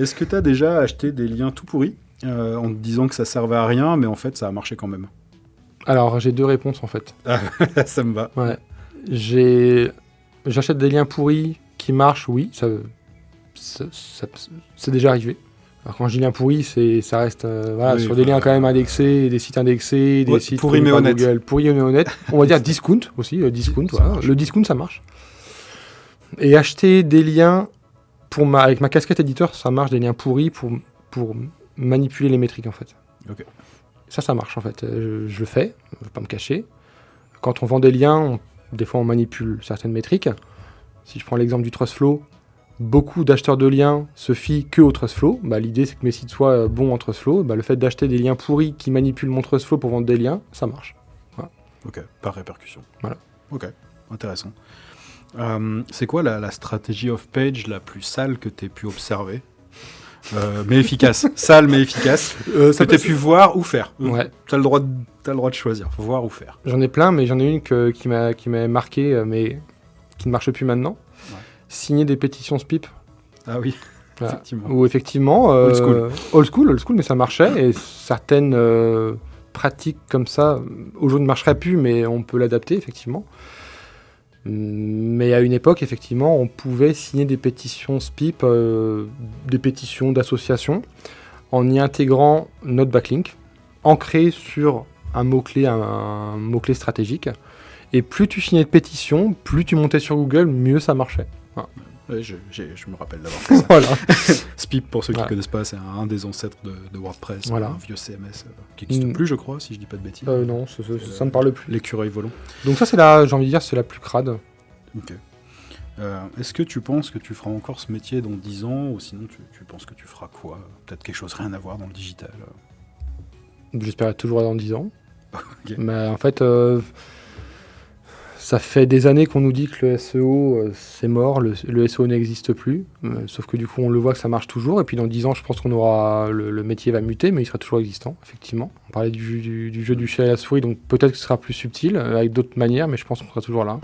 Est-ce que tu as déjà acheté des liens tout pourris en te disant que ça servait à rien, mais en fait ça a marché quand même? Alors, j'ai 2 réponses en fait. Ah, ça me va. Ouais. J'achète des liens pourris qui marchent, oui, c'est déjà arrivé. Alors, quand je dis liens pourris, ça reste Oui, sur des liens quand même indexés, des sites indexés, des sites pourris mais par honnêtes. Google, pourris mais honnêtes. On va dire discount aussi, discount. Ça Voilà. marche. Le discount, ça marche. Et acheter des liens avec ma casquette éditeur, ça marche, des liens pourris pour manipuler les métriques en fait. Ok. Ça marche en fait. Je le fais, je ne vais pas me cacher. Quand on vend des liens, des fois on manipule certaines métriques. Si je prends l'exemple du TrustFlow, beaucoup d'acheteurs de liens se fient que au TrustFlow. L'idée c'est que mes sites soient bons en TrustFlow. Le fait d'acheter des liens pourris qui manipulent mon TrustFlow pour vendre des liens, ça marche. Voilà. Ok, par répercussion. Voilà. Ok, intéressant. C'est quoi la stratégie off-page la plus sale que tu aies pu observer mais efficace. Sale mais efficace. Que tu aies pu voir ou faire. Ouais. Tu as le droit de choisir. Faut voir ou faire. J'en ai plein, mais j'en ai une qui m'a marqué, mais qui ne marche plus maintenant. Ouais. Signer des pétitions SPIP. Ah oui, Voilà. effectivement. Où effectivement... Old school, mais ça marchait. Et certaines pratiques comme ça, aujourd'hui ne marcheraient plus, mais on peut l'adapter, effectivement. Mais à une époque, effectivement, on pouvait signer des pétitions SPIP, des pétitions d'associations, en y intégrant notre backlink, ancré sur un mot-clé stratégique. Et plus tu signais de pétitions, plus tu montais sur Google, mieux ça marchait. Voilà. Ouais, je me rappelle d'avoir fait ça. Voilà. SPIP, pour ceux qui ne Voilà. connaissent pas, c'est un des ancêtres de WordPress, Voilà. un vieux CMS qui n'existe plus, je crois, si je dis pas de bêtises. Non, ça me parle plus. L'écureuil volant. Donc ça, j'ai envie de dire, c'est la plus crade. Ok. Est-ce que tu penses que tu feras encore ce métier dans 10 ans, ou sinon tu penses que tu feras quoi? Peut-être quelque chose rien à voir dans le digital. J'espère être toujours là dans 10 ans. Ok. Mais en fait, ça fait des années qu'on nous dit que le SEO, c'est mort, le SEO n'existe plus. Sauf que du coup, on le voit que ça marche toujours. Et puis dans 10 ans, je pense qu'on aura le métier va muter, mais il sera toujours existant, effectivement. On parlait du jeu du chat et la souris, donc peut-être que ce sera plus subtil, avec d'autres manières, mais je pense qu'on sera toujours là.